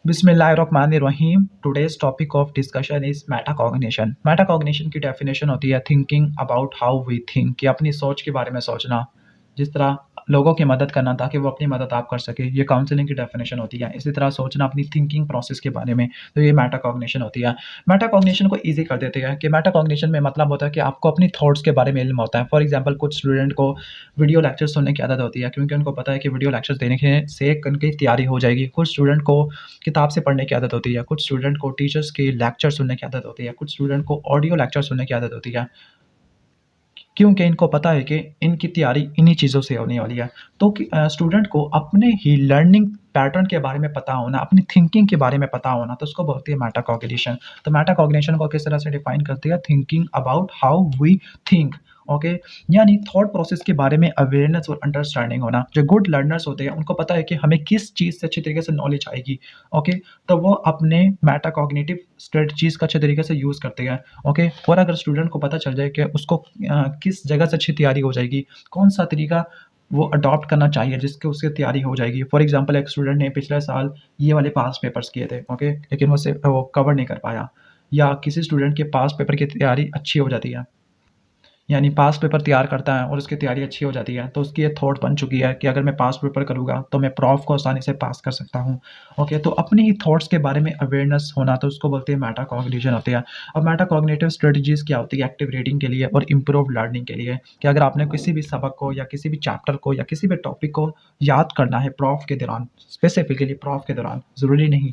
बिस्मिल्लाहिर्रहमानिर्रहीम। Today's topic of discussion is metacognition. Metacognition की definition होती है thinking about how we think, कि अपनी सोच के बारे में सोचना, जिस तरह लोगों की मदद करना ताकि वो अपनी मदद आप कर सके। ये काउंसलिंग की डेफिनेशन होती है। इसी तरह सोचना अपनी थिंकिंग प्रोसेस के बारे में, तो ये मेटाकॉग्निशन होती है। मेटाकॉग्निशन को ईजी कर देते हैं कि मेटाकॉग्निशन में मतलब होता है कि आपको अपनी थॉट्स के बारे में इल्म होता है। फॉर एग्जांपल कुछ स्टूडेंट को वीडियो लेक्चर सुनने की आदत होती है क्योंकि उनको पता है कि वीडियो लेक्चर्स देने के से उनकी तैयारी हो जाएगी। कुछ स्टूडेंट को किताब से पढ़ने की आदत होती है, कुछ स्टूडेंट को टीचर्स के लेक्चर सुनने की आदत होती है, कुछ स्टूडेंट को ऑडियो लेक्चर सुनने की आदत होती है, क्योंकि इनको पता है कि इनकी तैयारी इन्हीं चीज़ों से होने वाली है। तो स्टूडेंट को अपने ही लर्निंग पैटर्न के बारे में पता होना, अपनी थिंकिंग के बारे में पता होना, तो उसको बोलती है मेटाकॉग्निशन। तो मेटाकॉग्निशन को किस तरह से डिफाइन करती है? Thinking about how we think. Okay, यानी थॉट प्रोसेस के बारे में अवेयरनेस और अंडरस्टैंडिंग होना। जो गुड लर्नर्स होते हैं उनको पता है कि हमें किस चीज़ से अच्छी तरीके से नॉलेज आएगी। ओके, तो वो अपने मेटाकॉग्निटिव स्ट्रेटजीज का अच्छे तरीके से यूज़ करते हैं। ओके, और अगर स्टूडेंट को पता चल जाए कि उसको किस जगह से अच्छी तैयारी हो जाएगी, कौन सा तरीका वो अडॉप्ट करना चाहिए जिसके उसकी तैयारी हो जाएगी। फॉर एग्जांपल एक स्टूडेंट ने पिछले साल ये वाले पास पेपर्स किए थे, ओके, लेकिन वो कवर नहीं कर पाया, या किसी स्टूडेंट के पास पेपर की तैयारी अच्छी हो जाती है, यानी पास पेपर तैयार करता है और उसकी तैयारी अच्छी हो जाती है, तो उसकी ये थॉट बन चुकी है कि अगर मैं पास पेपर करूँगा तो मैं प्रॉफ को आसानी से पास कर सकता हूँ। ओके, तो अपनी ही थॉट्स के बारे में अवेयरनेस होना, तो उसको बोलते हैं मेटाकॉग्निशन होती है। अब मेटाकॉग्निटिव स्ट्रेटजीज़ क्या होती है? एक्टिव रीडिंग के लिए और इम्प्रूव लर्निंग के लिए, कि अगर आपने किसी भी सबक को या किसी भी चैप्टर को या किसी भी टॉपिक को याद करना है प्रॉफ के दौरान, स्पेसिफिकली प्रॉफ के दौरान, ज़रूरी नहीं,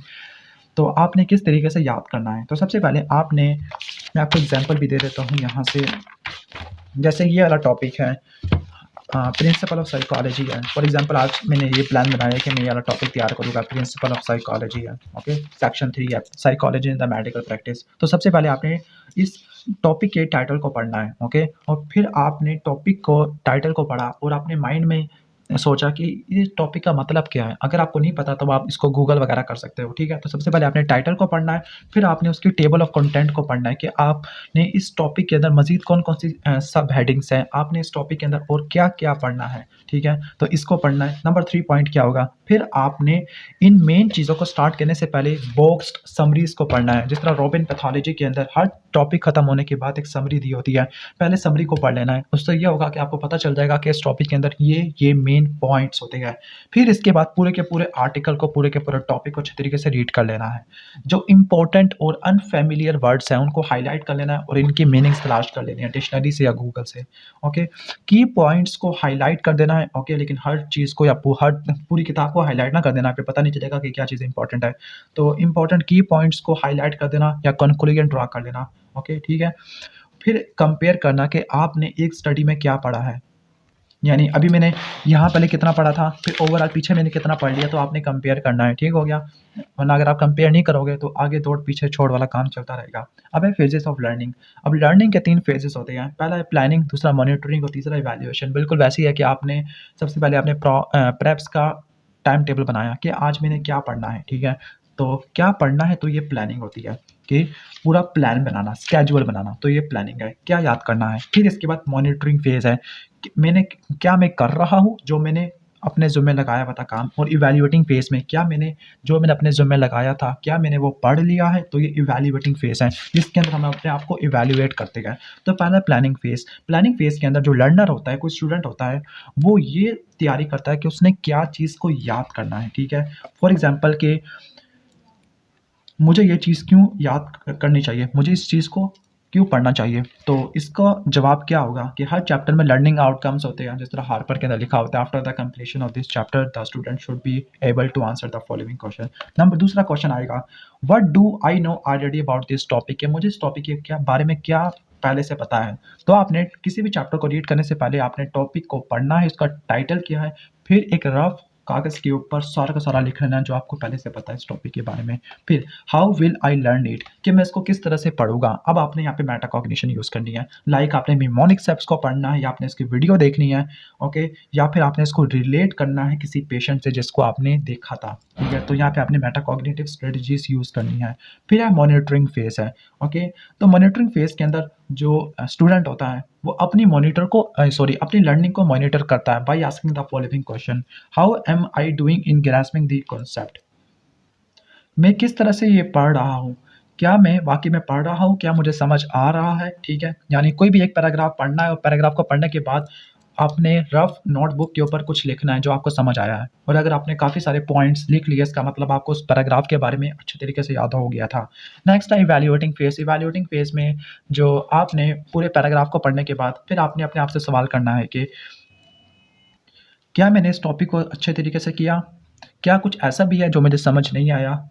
तो आपने किस तरीके से याद करना है? तो सबसे पहले मैं आपको एग्जांपल भी दे देता हूँ यहाँ से। जैसे ये वाला टॉपिक है, प्रिंसिपल ऑफ साइकोलॉजी है। फॉर एग्जांपल आज मैंने ये प्लान बनाया है कि मैं ये वाला टॉपिक तैयार करूँगा, प्रिंसिपल ऑफ साइकोलॉजी है। ओके, सेक्शन 3 है, psychology in the medical practice. तो सबसे पहले आपने इस टॉपिक के टाइटल को पढ़ना है। ओके, और फिर आपने टॉपिक को टाइटल को पढ़ा और अपने माइंड में सोचा कि ये टॉपिक का मतलब क्या है। अगर आपको नहीं पता तो आप इसको गूगल वगैरह कर सकते हो, ठीक है। तो सबसे पहले आपने टाइटल को पढ़ना है, फिर आपने उसकी टेबल ऑफ कंटेंट को पढ़ना है कि आपने इस टॉपिक के अंदर मजीद कौन कौन सी सब हेडिंग्स हैं, आपने इस टॉपिक के अंदर और क्या क्या पढ़ना है, ठीक है। तो इसको पढ़ना है। नंबर 3 पॉइंट क्या होगा? फिर आपने इन मेन चीज़ों को स्टार्ट करने से पहले बॉक्स्ड समरीज को पढ़ना है। जिस तरह रॉबिन पैथोलॉजी के अंदर हर टॉपिक खत्म होने के बाद एक समरी दी होती है, पहले समरी को पढ़ लेना है। उससे ये होगा कि आपको पता चल जाएगा कि इस टॉपिक के अंदर ये मेन पॉइंट्स होते हैं। फिर इसके बाद पूरे के पूरे आर्टिकल को, पूरे के पूरे टॉपिक को अच्छे तरीके से रीड कर लेना है। जो इंपॉर्टेंट और अनफेमिलियर वर्ड्स हैं उनको हाईलाइट कर लेना है और इनकी मीनिंग्स तलाश कर लेनी है डिक्शनरी से या गूगल से। ओके, की पॉइंट्स को हाईलाइट कर देना है। ओके, लेकिन हर चीज़ को या हर पूरी किताब को हाईलाइट ना कर देना, फिर पता नहीं चलेगा कि क्या चीज़ इंपॉर्टेंट है। तो इंपॉर्टेंट की पॉइंट्स को हाईलाइट कर देना या कंक्लूजन ड्रा कर लेना। ओके, ठीक है। फिर कंपेयर करना कि आपने एक स्टडी में क्या पढ़ा है, यानी अभी मैंने यहाँ पहले कितना पढ़ा था, फिर ओवरऑल पीछे मैंने कितना पढ़ लिया, तो आपने कंपेयर करना है, ठीक हो गया। वरना अगर आप कंपेयर नहीं करोगे तो आगे दौड़ पीछे छोड़ वाला काम चलता रहेगा। अब है फेजेस ऑफ लर्निंग। अब लर्निंग के 3 फेजेस होते हैं। पहला है प्लानिंग, दूसरा मॉनिटरिंग और तीसरा इवैल्यूएशन। बिल्कुल वैसे ही है कि आपने सबसे पहले आपने प्रेप्स का टाइम टेबल बनाया कि आज मैंने क्या पढ़ना है, ठीक है। तो क्या पढ़ना है, तो ये प्लानिंग होती है कि पूरा प्लान बनाना, स्केड्यूल बनाना, तो ये प्लानिंग है। क्या याद करना है। फिर इसके बाद मॉनिटरिंग फेज है कि मैं कर रहा हूँ जो मैंने अपने ज़िम्मे लगाया हुआ था काम। और इवैल्यूएटिंग फेज में जो मैंने अपने ज़िम्मे लगाया था, क्या मैंने वो पढ़ लिया है, तो ये इवैल्यूएटिंग फेज है जिसके अंदर हम अपने आप को इवैल्यूएट करते गए। तो पहला प्लानिंग फेज के अंदर जो लर्नर होता है, कोई स्टूडेंट होता है, वो ये तैयारी करता है कि उसने क्या चीज़ को याद करना है, ठीक है। फॉर एग्जाम्पल कि मुझे ये चीज़ क्यों याद करनी चाहिए, मुझे इस चीज़ को क्यों पढ़ना चाहिए। तो इसका जवाब क्या होगा कि हर चैप्टर में लर्निंग आउटकम्स होते हैं। जिस तरह हार्पर के अंदर लिखा होता है, after the completion of this chapter the student should be able to answer the following question. दूसरा क्वेश्चन आएगा, what do I know already about this topic, मुझे इस टॉपिक के बारे में क्या पहले से पता है। तो आपने किसी भी चैप्टर को रीड करने से पहले आपने टॉपिक को पढ़ना है, इसका टाइटल क्या है, फिर एक रफ कागज़ के ऊपर सारा का सारा लिख लेना है जो आपको पहले से पता है इस टॉपिक के बारे में। फिर how will I learn it, कि मैं इसको किस तरह से पढ़ूँगा। अब आपने यहाँ पे मेटाकॉग्निशन यूज़ करनी है। लाइक आपने निमोनिक स्टेप्स को पढ़ना है, या आपने इसकी वीडियो देखनी है, ओके, या फिर आपने इसको रिलेट करना है किसी पेशेंट से जिसको आपने देखा था, ठीक है। तो यहाँ पे आपने मेटाकॉग्निटिव स्ट्रेटजीज यूज़ करनी है। फिर है मॉनिटरिंग फेज है, ओके। तो मॉनिटरिंग फेज के अंदर जो स्टूडेंट होता है वो अपनी लर्निंग को मॉनिटर करता है by asking the following question, how am I doing in grasping the concept, मैं किस तरह से ये पढ़ रहा हूँ? क्या मैं वाक़ई में पढ़ रहा हूँ? क्या मुझे समझ आ रहा है? ठीक है? यानी कोई भी एक पैराग्राफ पढ़ना है और पैराग्राफ को पढ़ने के बाद आपने रफ़ नोटबुक के ऊपर कुछ लिखना है जो आपको समझ आया है। और अगर आपने काफ़ी सारे पॉइंट्स लिख लिए इसका मतलब आपको उस पैराग्राफ के बारे में अच्छे तरीके से याद हो गया था। नेक्स्ट है इवैल्यूएटिंग फ़ेज़। इवैल्यूएटिंग फ़ेज़ में जो आपने पूरे पैराग्राफ को पढ़ने के बाद फिर आपने अपने आप से सवाल करना है कि क्या मैंने इस टॉपिक को अच्छे तरीके से किया? क्या कुछ ऐसा भी है जो मुझे समझ नहीं आया?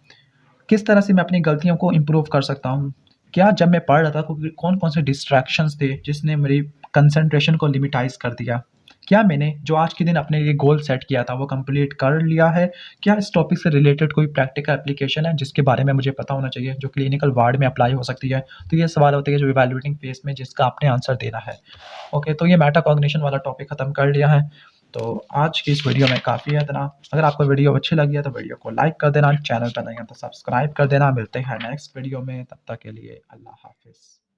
किस तरह से मैं अपनी गलतियों को इम्प्रूव कर सकता हूँ? क्या जब मैं पढ़ रहा था क्योंकि कौन-कौन से डिस्ट्रैक्शंस थे जिसने मेरी कंसंट्रेशन को लिमिटाइज़ कर दिया? क्या मैंने जो आज के दिन अपने लिए गोल सेट किया था वो कंप्लीट कर लिया है? क्या इस टॉपिक से रिलेटेड कोई प्रैक्टिकल एप्लीकेशन है जिसके बारे में मुझे पता होना चाहिए, जो क्लिनिकल वार्ड में अप्लाई हो सकती है? तो ये सवाल होते हैं जो इवैल्यूएटिंग फेज़ में जिसका आपने आंसर देना है। ओके, तो ये मेटाकॉग्निशन वाला टॉपिक खत्म कर लिया है। तो आज की इस वीडियो में काफ़ी है इतना। अगर आपको वीडियो अच्छी लगी है तो वीडियो को लाइक कर देना, चैनल पर नए हैं तो सब्सक्राइब कर देना। मिलते हैं नेक्स्ट वीडियो में, तब तक के लिए अल्लाह हाफ़िज़।